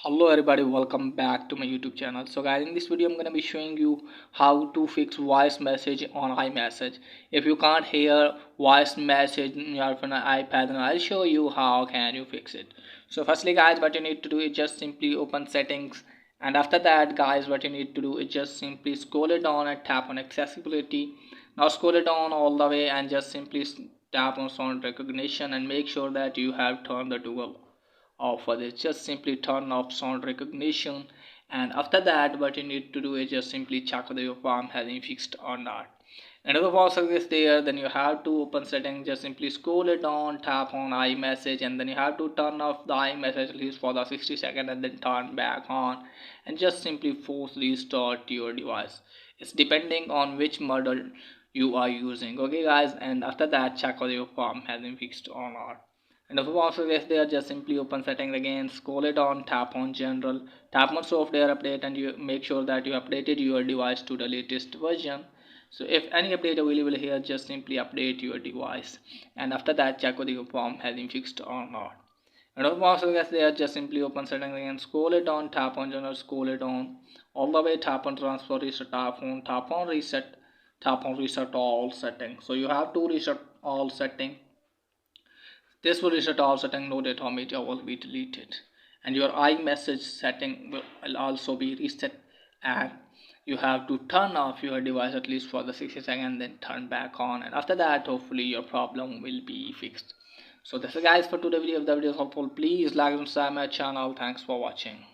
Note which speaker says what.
Speaker 1: Hello everybody, welcome back to my YouTube channel. So guys, in this video I'm gonna be showing you how to fix voice message on iMessage. If you can't hear voice message on your phone or iPad, then I'll show you how can you fix it. So firstly guys, what you need to do is just simply open settings, and after that guys, what you need to do is just simply scroll it down and tap on accessibility. Now scroll it down all the way and just simply tap on sound recognition and make sure that you have turned the dual for this. Just simply turn off sound recognition, and after that what you need to do is just simply check whether your phone has been fixed or not. And if the process is there, then you have to open settings, just simply scroll it down, tap on iMessage, and then you have to turn off the iMessage at least for the 60 seconds and then turn back on, and just simply force restart your device. It's depending on which model you are using. Okay guys, and after that check whether your phone has been fixed or not. And if you want to get there, just simply open settings again, scroll it on, tap on general, tap on software update, and you make sure that you updated your device to the latest version. So if any update available here, just simply update your device, and after that check whether your form has been fixed or not. And if you want to get there, just simply open settings again, scroll it on, tap on general, scroll it on all the way, tap on transfer, reset iPhone, tap on reset all settings. So you have to reset all settings. This will reset all setting, no data media will be deleted, and your iMessage setting will also be reset, and you have to turn off your device at least for the 60 seconds, then turn back on, and after that hopefully your problem will be fixed. So this is guys for today's video. If the video is helpful, please like and subscribe my channel. Thanks for watching.